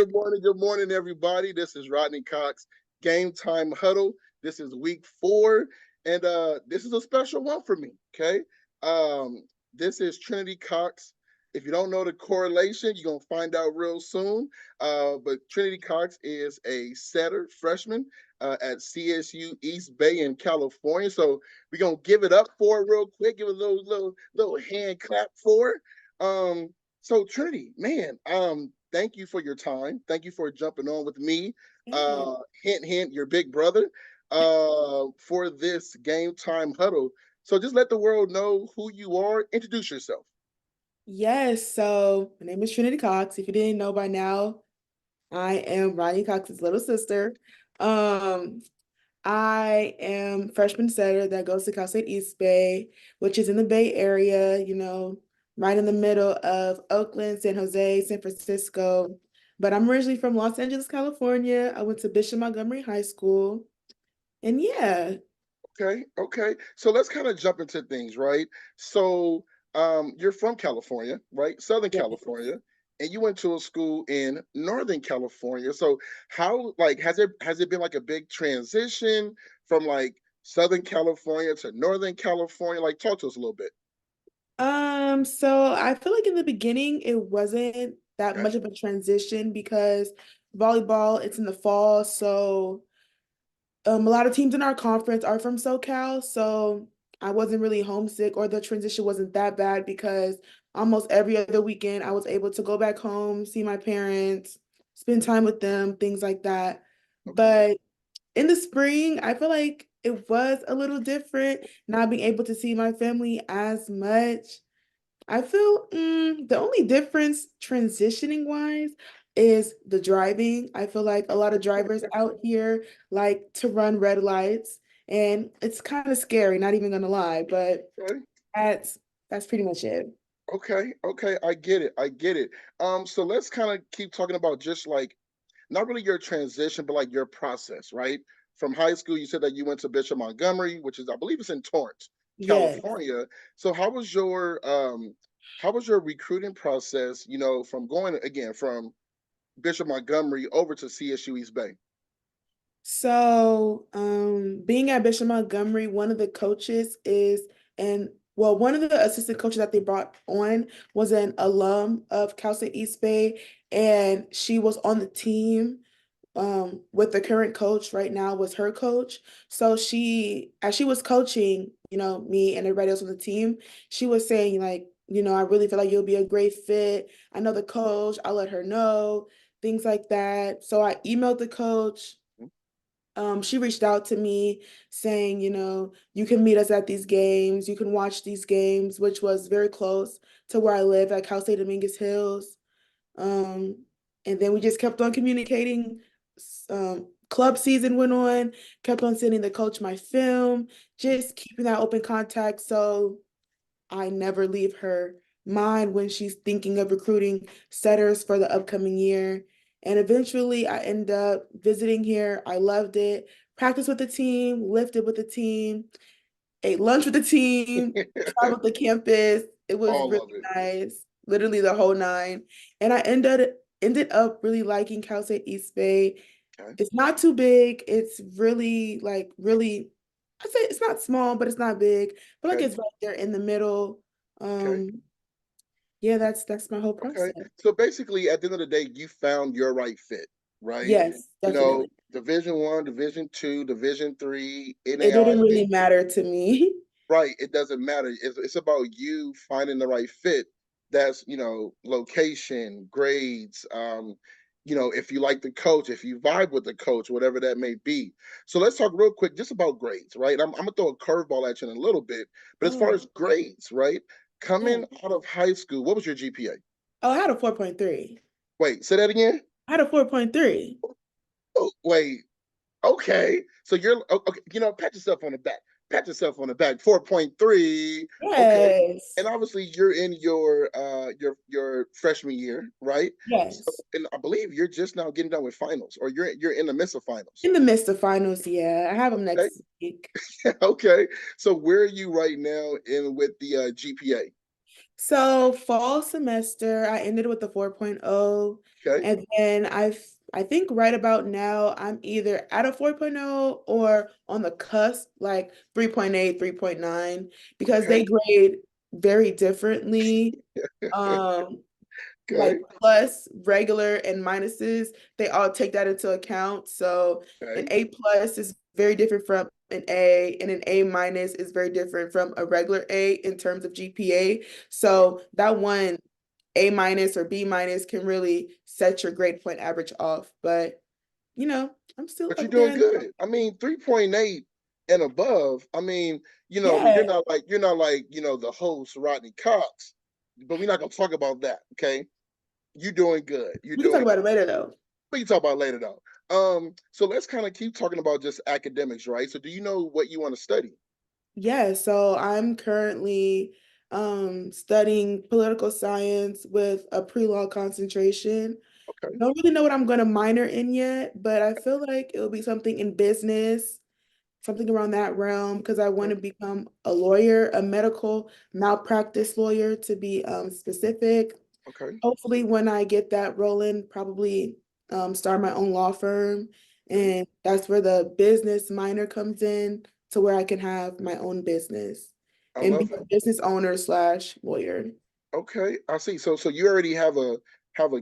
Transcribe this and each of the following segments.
Good morning, everybody. This is Rodney Cox, Gametime Huddle. This is week 4, and this is a special one for me. Okay, this is Trinity Cox. If you don't know the correlation, you're gonna find out real soon. But Trinity Cox is a setter freshman at CSU East Bay in California. So we're gonna give it up for her real quick. Give it a little hand clap for her. So Trinity, man, thank you for your time. Thank you for jumping on with me. Yeah. Hint, hint, your big brother. For this game time huddle. So just let the world know who you are. Introduce yourself. Yes, so my name is Trinity Cox. If you didn't know by now, I am Rodney Cox's little sister. Um, I am freshman setter that goes to Cal State East Bay, which is in the Bay Area, right in the middle of Oakland, San Jose, San Francisco. But I'm originally from Los Angeles, California. I went to Bishop Montgomery High School. And yeah. Okay. So let's kind of jump into things, right? So you're from California, right? Southern Yeah. California, and you went to a school in Northern California. So how like has it been like a big transition from like Southern California to Northern California? Like talk to us a little bit. So I feel like in the beginning it wasn't that Okay. much of a transition because volleyball, it's in the fall, so a lot of teams in our conference are from SoCal, so I wasn't really homesick or the transition wasn't that bad because almost every other weekend I was able to go back home, see my parents, spend time with them, things like that. Okay. But in the spring, I feel like it was a little different, not being able to see my family as much. I feel the only difference transitioning wise is the driving. I feel like a lot of drivers out here like to run red lights, and it's kind of scary, not even gonna lie, but Okay. that's that's pretty much it. Okay. I get it. I get it. So let's kind of keep talking about just like not really your transition, but like your process, right? From high school, you said that you went to Bishop Montgomery, which is I believe it's in Torrance, Yes. California. So how was your recruiting process, from going again from Bishop Montgomery over to CSU East Bay? So, being at Bishop Montgomery, one of the coaches is, and well, one of the assistant coaches that they brought on was an alum of Cal State East Bay, and she was on the team with the current coach right now was her coach. So as she was coaching, me and everybody else on the team, she was saying like, I really feel like you'll be a great fit. I know the coach, I'll let her know, things like that. So I emailed the coach. She reached out to me saying, you can meet us at these games, you can watch these games, which was very close to where I live at Cal State Dominguez Hills. Um, and then we just kept on communicating. Club season went on, kept on sending the coach my film, just keeping that open contact so I never leave her mind when she's thinking of recruiting setters for the upcoming year. And eventually I end up visiting here. I loved it. Practiced with the team, lifted with the team, ate lunch with the team, traveled the campus. It was All really of it. nice, literally the whole nine. And I ended up really liking Cal State East Bay. Okay. It's not too big. It's really like really, I'd say it's not small, but it's not big. But like Okay. it's right there in the middle. Okay. Yeah, that's my whole Okay. process. So basically, at the end of the day, you found your right fit, right? Yes, definitely. Division 1, Division 2, Division 3, It didn't NAIA. really matter to me. Right. It doesn't matter. It's about you finding the right fit. That's, location, grades, if you like the coach, if you vibe with the coach, whatever that may be. So let's talk real quick just about grades, right? I'm gonna throw a curveball at you in a little bit, but as far Oh, as grades, right? yeah. Coming out of high school, what was your GPA? Oh, I had a 4.3. Wait, say that again. I had a 4.3. Oh, wait. Okay. So you're okay, pat yourself on the back. Pat yourself on the back. 4.3. Okay. Yes. And obviously you're in your freshman year, right? So Yes. and I believe you're just now getting done with finals or you're in the midst of finals. In the midst of finals, yeah. I have them Okay. next week. Okay. So where are you right now in with the GPA? So fall semester, I ended with a 4.0, Okay. and then I think right about now I'm either at a 4.0 or on the cusp, like 3.8, 3.9, because Okay. they grade very differently. Um, like Okay. plus, regular, and minuses, they all take that into account. So an Okay. A plus is very different from an A, and an A minus is very different from a regular A in terms of GPA. So that one A minus or B minus can really set your grade point average off. But I'm still But you're up there. doing good. I mean, 3.8 and above. I mean, Yeah, you're not like, the host Rodney Cox, but we're not gonna talk about that. Okay. You're doing good. You're we can talk doing about it later though. we can talk about it later though. So let's kind of keep talking about just academics, right? So do you know what you want to study? Yeah, so I'm currently studying political science with a pre-law concentration. Okay. Don't really know what I'm going to minor in yet, but I feel like it'll be something in business, something around that realm, because I want to become a lawyer, a medical malpractice lawyer to be specific. Okay. Hopefully, when I get that rolling, probably start my own law firm. Okay. And that's where the business minor comes in to where I can have my own business I and be love it. a business owner slash lawyer. Okay, I see. So you already have a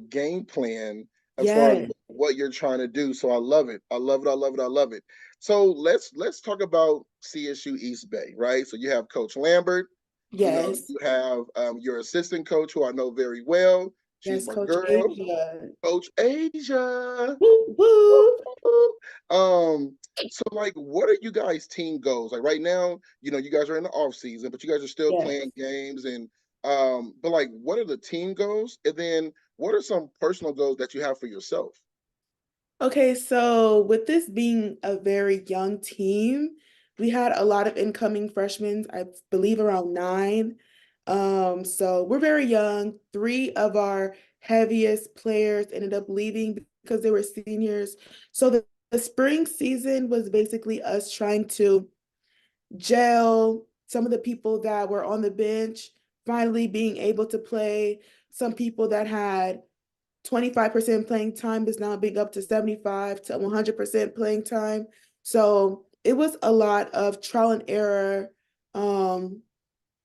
game plan as far as Yeah. what you're trying to do. So I love it. I love it. I love it. I love it. So let's talk about CSU East Bay, right? So you have Coach Lambert. Yes. You have your assistant coach, who I know very well. She's Yes, my Coach girl, Asia. Coach Asia. Woo, woo. Um, so like, what are you guys' team goals? Like right now, you guys are in the off season, but you guys are still Yes. playing games and but like, what are the team goals? And then what are some personal goals that you have for yourself? Okay, so with this being a very young team, we had a lot of incoming freshmen, I believe around nine. So we're very young. Three of our heaviest players ended up leaving because they were seniors. So the spring season was basically us trying to gel some of the people that were on the bench, finally being able to play. Some people that had 25% playing time is now being up to 75 to 100% playing time. So it was a lot of trial and error,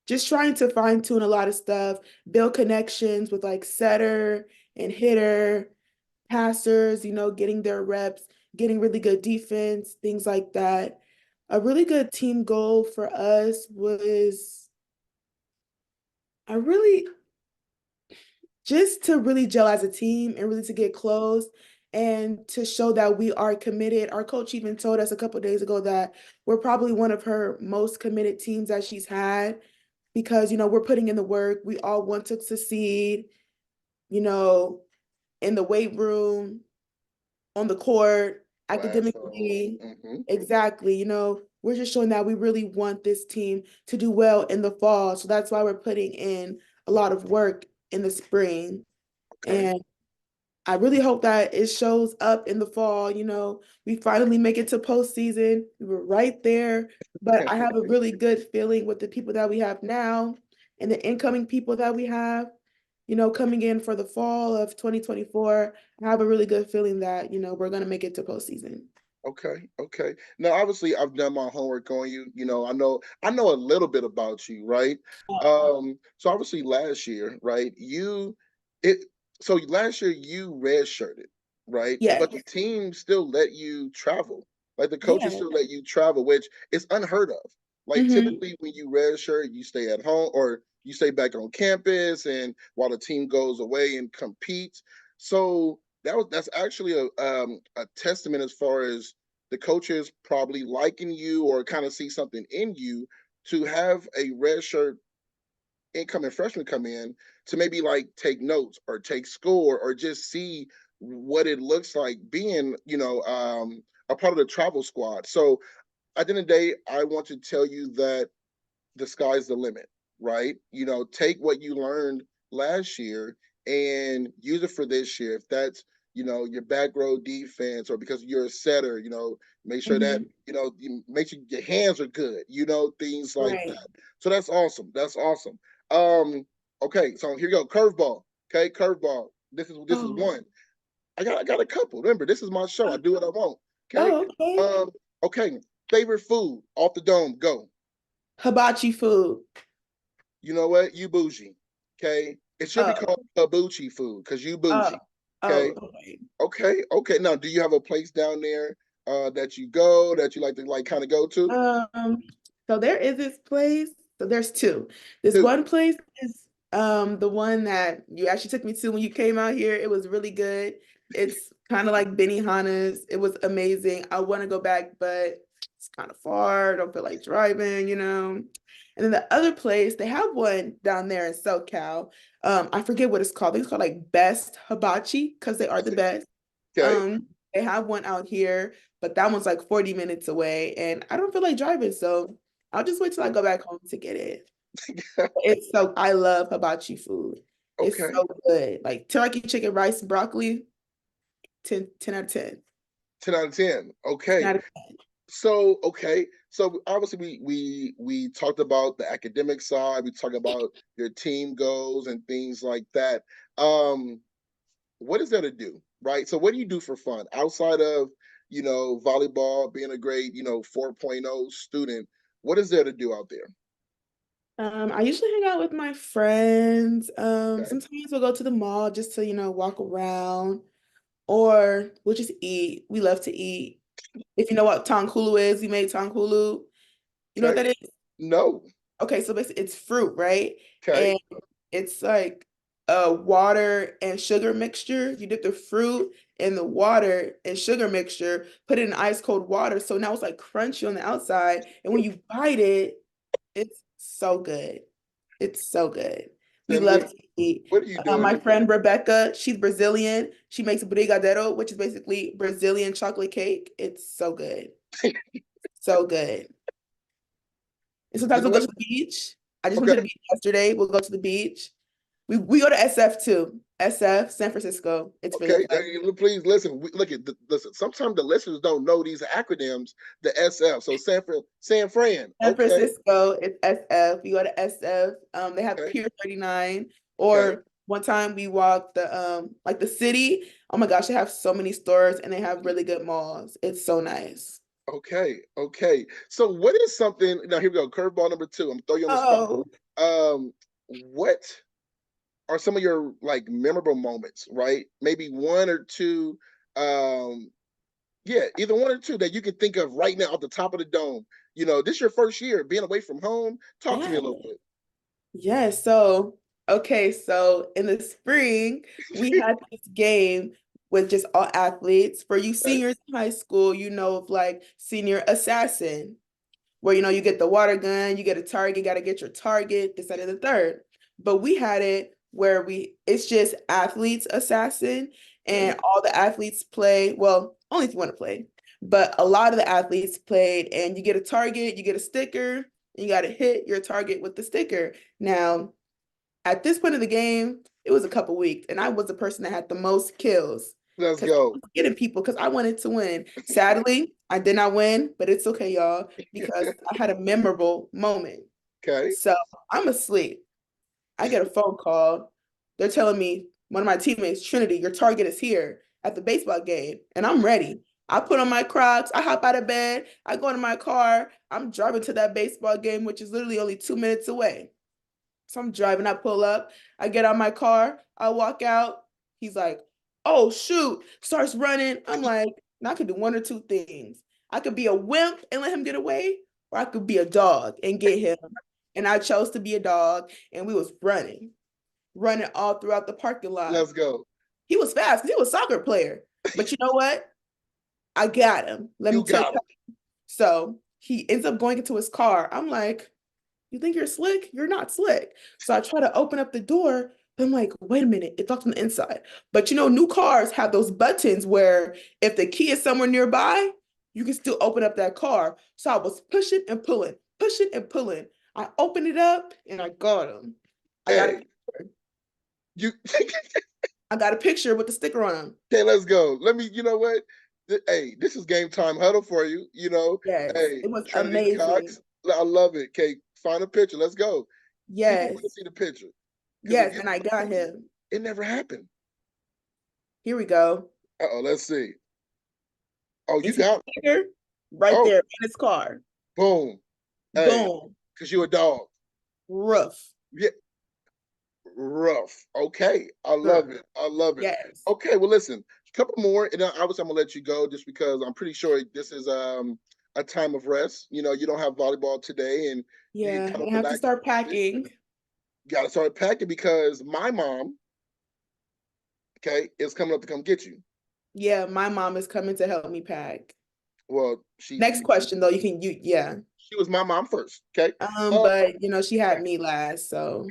just trying to fine tune a lot of stuff, build connections with like setter and hitter, passers, getting their reps, getting really good defense, things like that. A really good team goal for us was I really just to really gel as a team and really to get close and to show that we are committed. Our coach even told us a couple days ago that we're probably one of her most committed teams that she's had because, we're putting in the work. We all want to succeed, you know, in the weight room, on the court, Classroom. academically. Exactly. We're just showing that we really want this team to do well in the fall. So that's why we're putting in a lot of work in the spring. Okay. And I really hope that it shows up in the fall. We finally make it to postseason. We were right there, but I have a really good feeling with the people that we have now and the incoming people that we have, coming in for the fall of 2024. I have a really good feeling that, we're going to make it to postseason. Okay, okay. Now, obviously, I've done my homework on you. I know a little bit about you, right? So obviously, last year, right? It. So last year you redshirted, right? Yeah. But the team still let you travel. Like the coaches Yeah. still let you travel, which is unheard of. Like Hmm. typically, when you redshirt, you stay at home or you stay back on campus, and while the team goes away and competes. So that's actually a testament as far as the coaches probably liking you or kind of see something in you to have a red shirt incoming freshman come in to maybe like take notes or take score or just see what it looks like being, a part of the travel squad. So at the end of the day, I want to tell you that the sky's the limit, right? Take what you learned last year and use it for this year. If that's, your back row defense or because you're a setter, make sure that, Hmm. you make sure your hands are good, things like Right. that. So that's awesome. That's awesome. Um, Okay, so here you go. Curveball. Okay, curveball. This is Oh, one. I got a couple. Remember, this is my show. I do what I want. Okay. oh, okay. Okay. Favorite food off the dome. Go. Hibachi food. You know what? You bougie. Okay. It should be Oh, called hibachi food because you oh, bougie. oh, Okay. okay. Okay. Okay. Now, do you have a place down there that you go that you like to like kind of go to? Um, so there is this place. So there's two. This Two. one place is the one that you actually took me to when you came out here. It was really good. It's kind of like Benihana's. It was amazing. I want to go back, but it's kind of far. I don't feel like driving, you know. And then the other place, they have one down there in SoCal. I forget what it's called. I think it's called like Best Hibachi because they are the best. Okay. They have one out here, but that one's like 40 minutes away, and I don't feel like driving, so I'll just wait till I go back home to get it. It's so I love hibachi food. It's Okay. so good. Like teriyaki chicken, rice, and broccoli, 10 out of 10. 10 out of 10. 10 Okay. out of So okay, so obviously we talked about the academic side. We talked about your team goals and things like that. Um, what is there to do, right? So what do you do for fun outside of volleyball, being a great 4.0 student? What is there to do out there? 10. I usually hang out with my friends. Okay, Sometimes we'll go to the mall just to, walk around, or we'll just eat. We love to eat. If you know what tongkulu is, we made tongkulu. You know what okay, that is? no, Okay, so basically it's fruit, right? okay, And it's like a water and sugar mixture. You dip the fruit in the water and sugar mixture, put it in ice cold water. So now it's like crunchy on the outside. And when you bite it, it's so good. It's so good. We Cindy, love to eat. what are you doing? My friend Rebecca, she's Brazilian. She makes brigadeiro, which is basically Brazilian chocolate cake. It's so good. So good. And You sometimes know we'll go what? to the beach. I just went to the Okay, beach yesterday. We'll go to the beach. We go to SF too. SF, San Francisco. It's really okay. fun. Please listen. Listen. Sometimes the listeners don't know these acronyms. The SF. So San Fran. San Okay, Francisco, it's SF. We go to SF. They have okay, Pier 39. okay. Or one time we walked the like the city. Oh my gosh, they have so many stores and they have really good malls. It's so nice. Okay, okay. So what is something now here we go, curveball number two. I'm throwing you on the spot. Oh, What are some of your like memorable moments, right? Maybe one or two, um, yeah, either one or two that you can think of right now off the top of the dome. This is your first year being away from home. Talk to me yeah. a little bit. Yes. So, okay. So in the spring, we had this game with just all athletes. For you Okay, seniors in high school, you know of like senior assassin, where you get the water gun, you get a target, got to get your target, this, that, and the third. But we had it where it's just athletes assassin, okay. and all the athletes play. Well, only if you want to play, but a lot of the athletes played, and you get a target, you get a sticker, and you got to hit your target with the sticker. Now, at this point of the game, it was a couple weeks, and I was the person that had the most kills Let's because I go. was getting people because I wanted to win. Sadly, I did not win, but it's okay, y'all, because I had a memorable moment. Okay. So I'm asleep. I get a phone call. They're telling me one of my teammates, Trinity, your target is here at the baseball game, and I'm ready. I put on my Crocs, I hop out of bed, I go into my car, I'm driving to that baseball game, which is literally only 2 minutes away. So I'm driving, I pull up, I get out my car, I walk out. He's like, oh, shoot, starts running. I'm like, I could do one or two things. I could be a wimp and let him get away, or I could be a dog and get him. And I chose to be a dog, and we was running all throughout the parking lot. Let's go. He was fast because he was a soccer player. But you know what? I got him. Let me You tell you. got him. So he ends up going into his car. I'm like, you think you're slick? You're not slick. So I try to open up the door, but I'm like, wait a minute, it's locked on the inside. But new cars have those buttons where if the key is somewhere nearby, you can still open up that car. So I was pushing and pulling, pushing and pulling. I opened it up and I got him. I got a Hey, picture. you I got a picture with the sticker on him. okay, let's go. You know what? Hey, this is game time huddle for you. Yes, Hey, it was Trinity amazing. Cox. I love it. Okay, find a picture. Let's go. People Yes. want to see the picture. Because Yes, again, and I got him. it never happened. Here we go. Uh-oh, let's see. Oh, You you see the got, sticker? Right oh, there in his car. boom. Hey, Boom. because you a dog. Rough. Yeah, rough. Okay. I love Sure. it. I love it. Yes. Okay, well, listen, a couple more, and then obviously I'm gonna let you go just because I'm pretty sure this is a time of rest. You know, you don't have volleyball today and you can Yeah, kind of I have to relax. start packing. Gotta start packing because my mom, okay, is coming up to come get you. Yeah, my mom is coming to help me pack. Well, Next question though, yeah. she was my mom first. Okay. But she had me last, so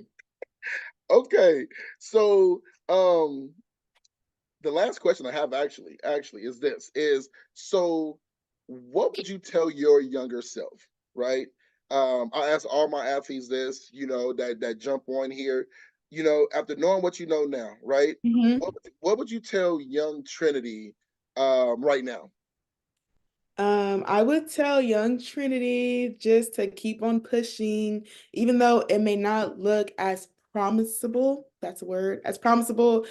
Okay. So the last question I have actually is this is so what would you tell your younger self, right? I ask all my athletes this, you know, that jump on here, you know, after knowing what you know now, right? Mhm. What would you tell young Trinity right now? I would tell young Trinity just to keep on pushing, even though it may not look as promisable, that's a word, as promisable,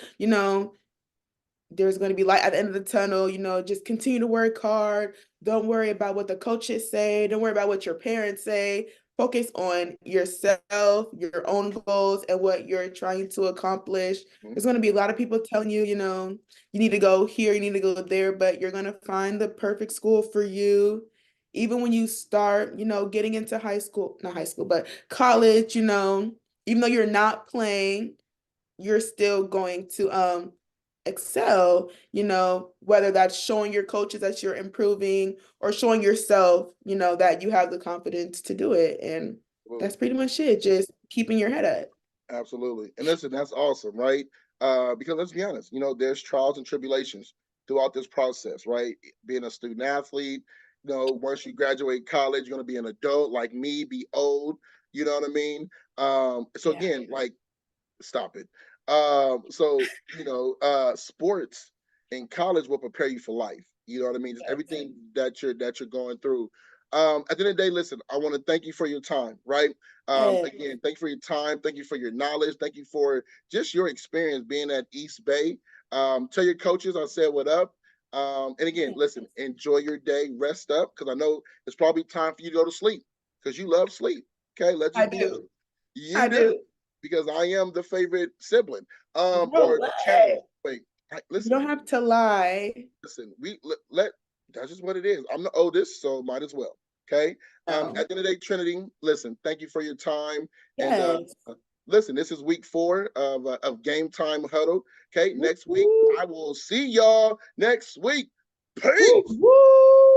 there's going to be light at the end of the tunnel. Just continue to work hard. Don't worry about what the coaches say. Don't worry about what your parents say. Focus on yourself, your own goals, and what you're trying to accomplish. Mhm. There's going to be a lot of people telling you, you need to go here, you need to go there, but you're going to find the perfect school for you. Even when you start, getting into high school, not high school, but college, even though you're not playing, you're still going to excel, whether that's showing your coaches that you're improving or showing yourself, that you have the confidence to do it. And that's Absolutely. pretty much it. Just keeping your head up. Absolutely. And listen, that's awesome, right? Because let's be honest, you know, there's trials and tribulations throughout this process, right? Being a student athlete, you know, once you graduate college, you're going to be an adult like me, be old, you know what I mean? So Yeah. again, like stop it. So you know, sports in college will prepare you for life. You know what I mean? Just Yes. everything that you're going through. At the end of the day, listen, I want to thank you for your time, right? Yes. Again, thank you for your time. Thank you for your knowledge. Thank you for just your experience being at East Bay. Tell your coaches I said what up. And again, listen, enjoy your day, rest up, because I know it's probably time for you to go to sleep because you love sleep. Okay, let's I just be honest. do. You I do do. because I am the favorite sibling. No Or challenge. way. Wait, You listen, don't have to lie. listen. Let that's just what it is. I'm the oldest, so might as well. Okay. No. At the end of the day, Trinity, listen. Thank you for your time. And Yes. listen, this is week 4 of Game Time Huddle. Okay. Woo, Next week, I will see y'all next week. woo, Peace. woo.